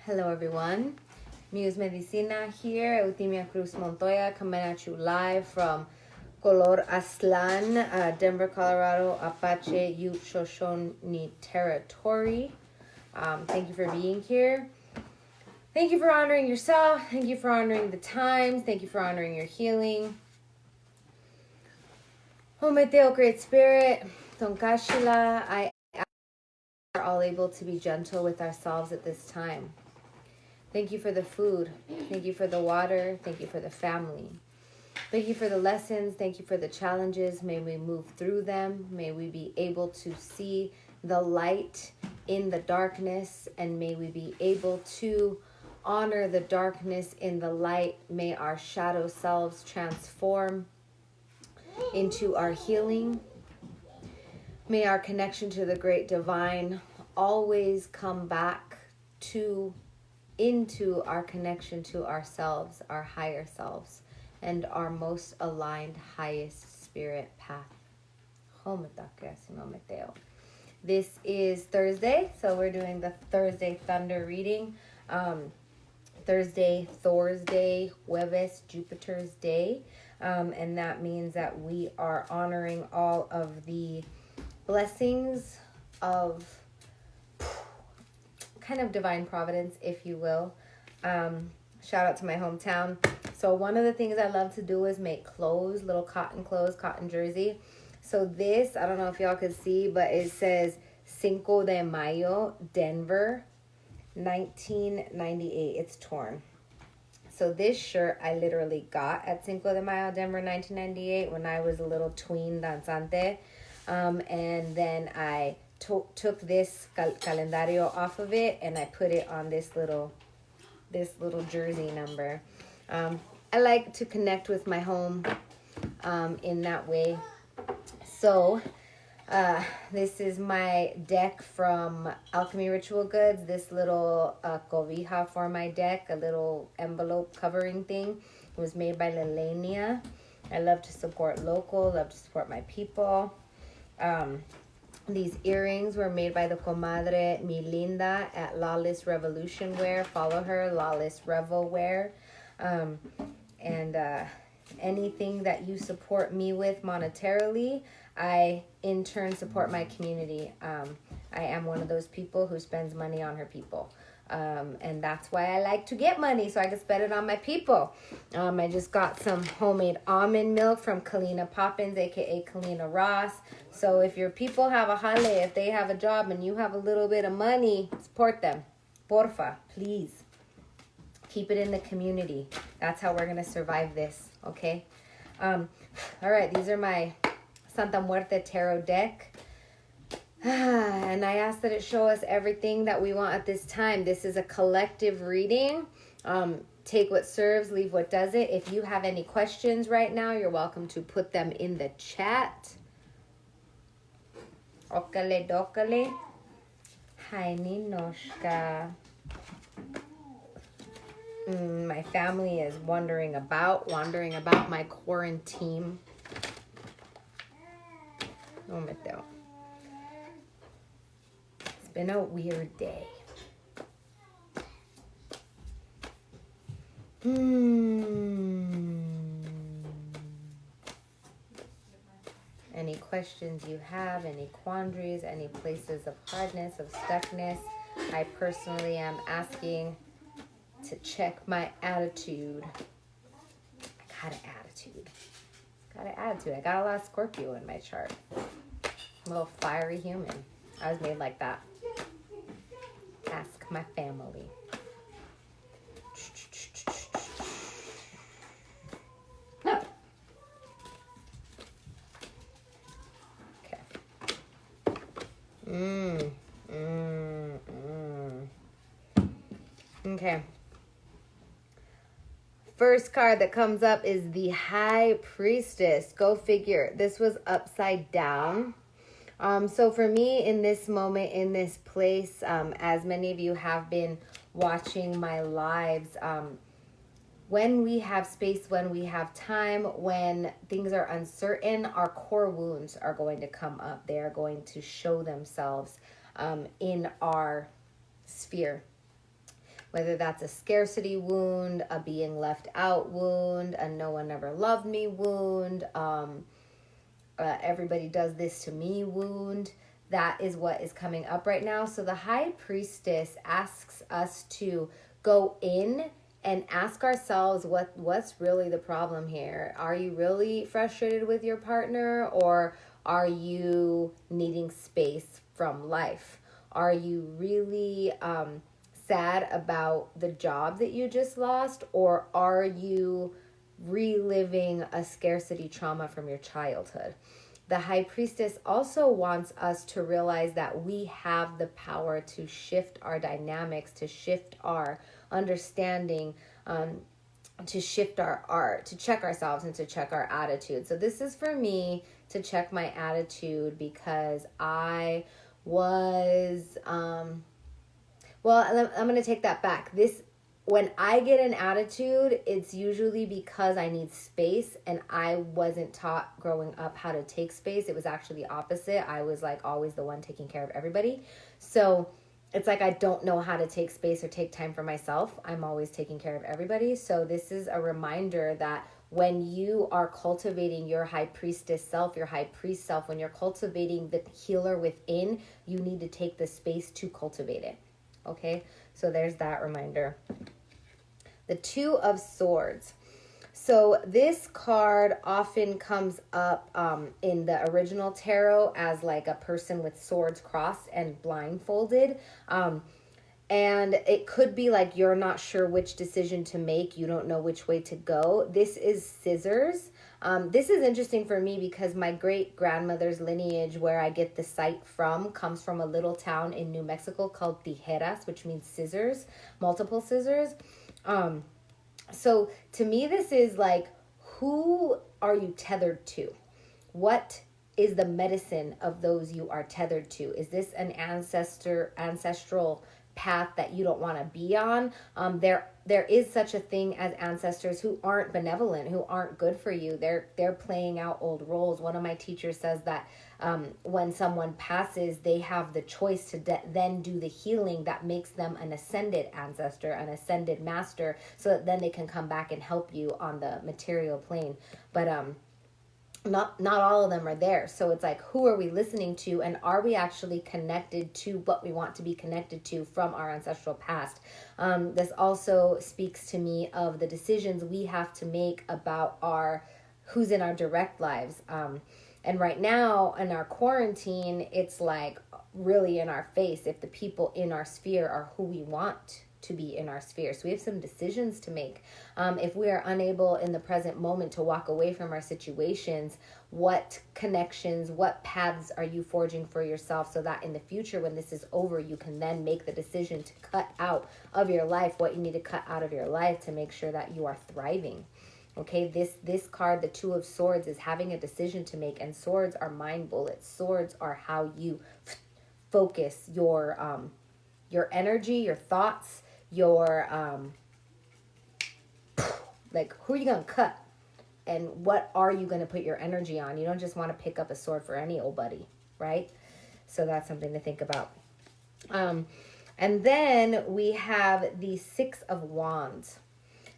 Hello, everyone. Muse Medicina here, Eutimia Cruz Montoya, coming at you live from Color Aslan, Denver, Colorado, Apache Ute Shoshone territory. Thank you for being here. Thank you for honoring yourself. Thank you for honoring the times. Thank you for honoring your healing. Hometeo, Great Spirit, Tonkashila, I are all able to be gentle with ourselves at this time. Thank you for the food. Thank you for the water. Thank you for the family. Thank you for the lessons. Thank you for the challenges. May we move through them. May we be able to see the light in the darkness. And may we be able to honor the darkness in the light. May our shadow selves transform into our healing. May our connection to the great divine always come back into our connection to ourselves, our higher selves, and our most aligned, highest spirit path. This is Thursday, so we're doing the Thursday Thunder reading. Thursday, Thor's Day, Jueves, Jupiter's Day. And that means that we are honoring all of the blessings of kind of divine providence, if you will. Shout out to my hometown. So one of the things I love to do is make clothes, little cotton clothes, cotton jersey. So this, I don't know if y'all can see, but it says Cinco de Mayo, Denver, 1998. It's torn. So this shirt I literally got at Cinco de Mayo, Denver, 1998 when I was a little tween danzante. And then I took this calendario off of it and I put it on this little jersey number. I like to connect with my home in that way. So this is my deck from Alchemy Ritual Goods. This little cobija for my deck, a little envelope covering thing. It was made by Lelania. I love to support local, love to support my people. These earrings were made by the comadre Milinda at Lawless Revolution Wear. Follow her, Lawless Revo Wear. And anything that you support me with monetarily, I in turn support my community. I am one of those people who spends money on her people. And that's why I like to get money, so I can spend it on my people. I just got some homemade almond milk from Kalina Poppins, aka Kalina Ross. So if your people have a jale, if they have a job and you have a little bit of money, support them. Porfa, please. Keep it in the community. That's how we're going to survive this, okay? All right, these are my Santa Muerte Tarot deck. And I ask that it show us everything that we want at this time. This is a collective reading. Take what serves, leave what doesn't. If you have any questions right now, you're welcome to put them in the chat. Okale dokale. Hi, Ninoshka. My family is wandering about my quarantine. Oh, my God. It's been a weird day. Any questions you have, any quandaries, any places of hardness, of stuckness, I personally am asking to check my attitude. I got an attitude. I got a lot of Scorpio in my chart. A little fiery human. I was made like that. Ask my family. Okay. First card that comes up is the High Priestess. Go figure. This was upside down. So for me in this moment, in this place, as many of you have been watching my lives, when we have space, when we have time, when things are uncertain, our core wounds are going to come up. They are going to show themselves in our sphere. whether that's a scarcity wound, a being left out wound, a no one ever loved me wound, everybody does this to me wound. That is what is coming up right now. So the High Priestess asks us to go in and ask ourselves what's really the problem here. Are you really frustrated with your partner, or are you needing space from life? Are you really sad about the job that you just lost, or are you reliving a scarcity trauma from your childhood? The High Priestess also wants us to realize that we have the power to shift our dynamics, to shift our understanding, to shift our art, to check ourselves and to check our attitude. So this is for me to check my attitude, because I was, I'm going to take that back. When I get an attitude, it's usually because I need space, and I wasn't taught growing up how to take space. It was actually the opposite. I was like always the one taking care of everybody. So it's like I don't know how to take space or take time for myself. I'm always taking care of everybody. So this is a reminder that when you are cultivating your High Priestess self, your High Priest self, when you're cultivating the healer within, you need to take the space to cultivate it. Okay, so there's that reminder. The Two of Swords. So this card often comes up in the original tarot as like a person with swords crossed and blindfolded. And it could be like you're not sure which decision to make. You don't know which way to go. This is Scissors. This is interesting for me because my great-grandmother's lineage, where I get the site from, comes from a little town in New Mexico called Tijeras, which means scissors, multiple scissors. So to me, this is like, who are you tethered to? What is the medicine of those you are tethered to? Is this an ancestral path that you don't want to be on? There is such a thing as ancestors who aren't benevolent, who aren't good for you. They're playing out old roles. One of my teachers says that when someone passes, they have the choice to then do the healing that makes them an ascended ancestor, an ascended master, so that then they can come back and help you on the material plane. But not all of them are there. So it's like, who are we listening to, and are we actually connected to what we want to be connected to from our ancestral past? This also speaks to me of the decisions we have to make about who's in our direct lives. And right now in our quarantine, it's like really in our face if the people in our sphere are who we want to be in our sphere. So we have some decisions to make. If we are unable in the present moment to walk away from our situations, what connections, what paths are you forging for yourself, so that in the future, when this is over, you can then make the decision to cut out of your life what you need to cut out of your life to make sure that you are thriving. Okay, this card, the Two of Swords, is having a decision to make, and swords are mind bullets. Swords are how you focus your energy, your thoughts, your like, who are you gonna cut, and what are you gonna put your energy on? You don't just want to pick up a sword for any old buddy, right? So that's something to think about. And then we have the Six of Wands.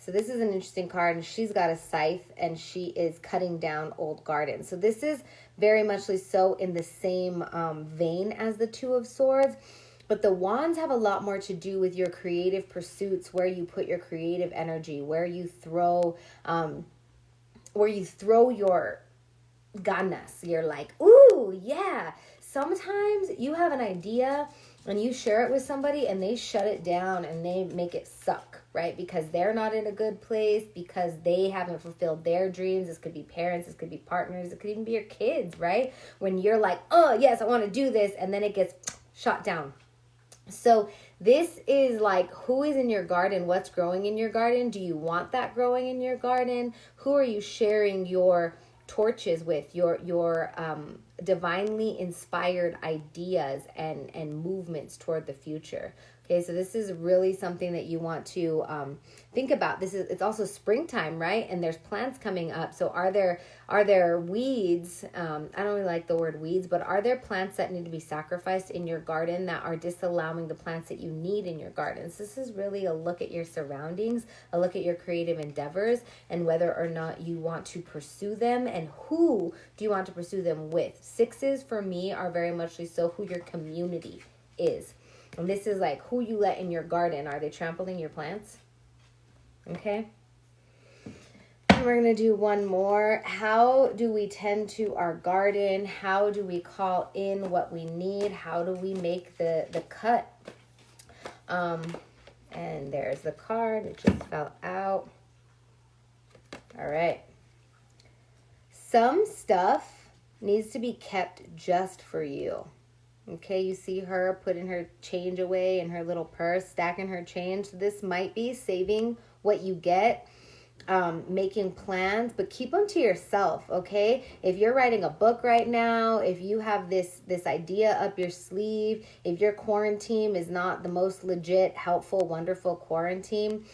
So this is an interesting card, and she's got a scythe, and she is cutting down old gardens. So this is very much so in the same vein as the Two of Swords, but the wands have a lot more to do with your creative pursuits, where you put your creative energy, where you throw your ganas. You're like, ooh, yeah. Sometimes you have an idea and you share it with somebody and they shut it down and they make it suck, right? Because they're not in a good place, because they haven't fulfilled their dreams. This could be parents, this could be partners, it could even be your kids, right? When you're like, oh, yes, I want to do this, and then it gets shot down. So this is like, who is in your garden? What's growing in your garden? Do you want that growing in your garden? Who are you sharing your torches with, your divinely inspired ideas and movements toward the future? Okay, so this is really something that you want to think about. It's also springtime, right? And there's plants coming up. So are there weeds? I don't really like the word weeds, but are there plants that need to be sacrificed in your garden that are disallowing the plants that you need in your gardens? This is really a look at your surroundings, a look at your creative endeavors, and whether or not you want to pursue them, and who do you want to pursue them with. Sixes for me are very much so who your community is. And this is like who you let in your garden. Are they trampling your plants? Okay. And we're going to do one more. How do we tend to our garden? How do we call in what we need? How do we make the cut? And there's the card. It just fell out. All right. Some stuff needs to be kept just for you. Okay, you see her putting her change away in her little purse, stacking her change. This might be saving what you get, making plans, but keep them to yourself, okay? If you're writing a book right now, if you have this idea up your sleeve, if your quarantine is not the most legit, helpful, wonderful quarantine,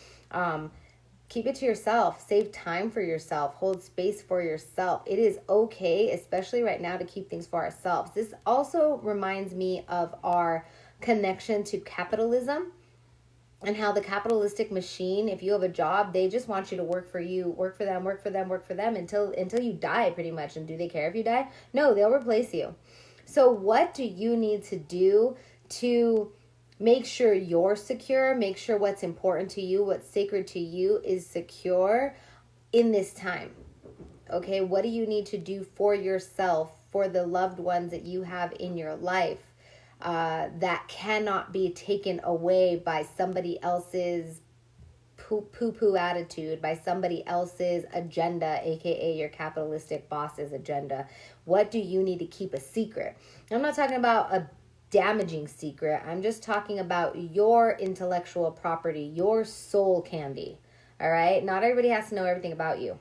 keep it to yourself. Save time for yourself. Hold space for yourself. It is okay, especially right now, to keep things for ourselves. This also reminds me of our connection to capitalism and how the capitalistic machine, if you have a job, they just want you to work for you, work for them, work for them, work for them until you die, pretty much. And do they care if you die? No, they'll replace you. So what do you need to do to make sure you're secure, make sure what's important to you, what's sacred to you is secure in this time? Okay, what do you need to do for yourself, for the loved ones that you have in your life, that cannot be taken away by somebody else's poo-poo attitude, by somebody else's agenda, aka your capitalistic boss's agenda? What do you need to keep a secret? I'm not talking about a damaging secret. I'm just talking about your intellectual property, your soul candy. All right? Not everybody has to know everything about you.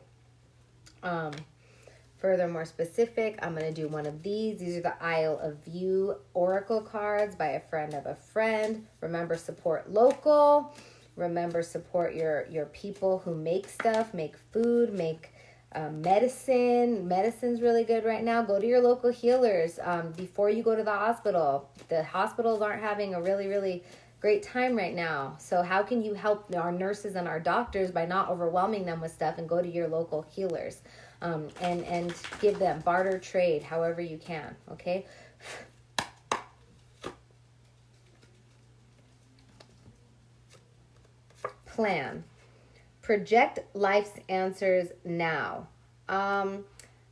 Further, more specific, I'm going to do one of these. These are the Isle of View Oracle cards by a friend of a friend. Remember, support local. Remember, support your people who make stuff, make food, make medicine. Medicine's really good right now. Go to your local healers before you go to the hospital. The hospitals aren't having a really, really great time right now. So how can you help our nurses and our doctors by not overwhelming them with stuff? And go to your local healers and give them barter trade however you can. Okay. Plan. Project life's answers now. I'm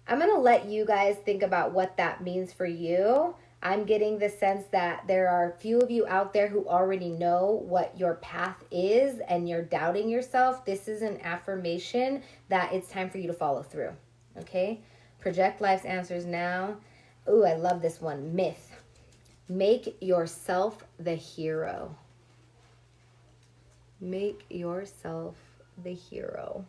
going to let you guys think about what that means for you. I'm getting the sense that there are a few of you out there who already know what your path is and you're doubting yourself. This is an affirmation that it's time for you to follow through. Okay? Project life's answers now. Ooh, I love this one. Myth. Make yourself the hero. Make yourself the hero.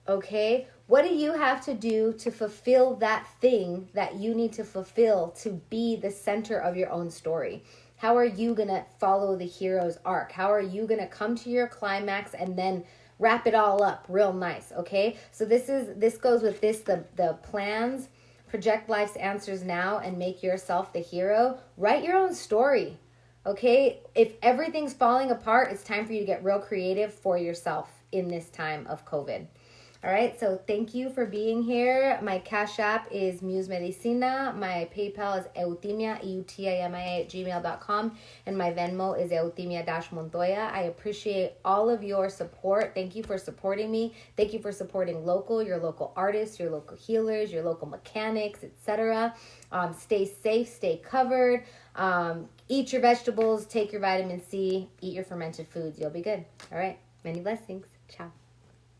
Okay? What do you have to do to fulfill that thing that you need to fulfill to be the center of your own story? How are you going to follow the hero's arc? How are you going to come to your climax and then wrap it all up real nice? Okay? So this goes with this, the plans. Project life's answers now and make yourself the hero. Write your own story. Okay? If everything's falling apart, it's time for you to get real creative for yourself in this time of COVID. All right, so thank you for being here. My Cash App is Muse Medicina. My PayPal is eutimia, eutimia @gmail.com. And my Venmo is eutimia-montoya. I appreciate all of your support. Thank you for supporting me. Thank you for supporting local, your local artists, your local healers, your local mechanics, etc. Stay safe, stay covered. Eat your vegetables, take your vitamin C, eat your fermented foods. You'll be good. All right, many blessings. Ciao.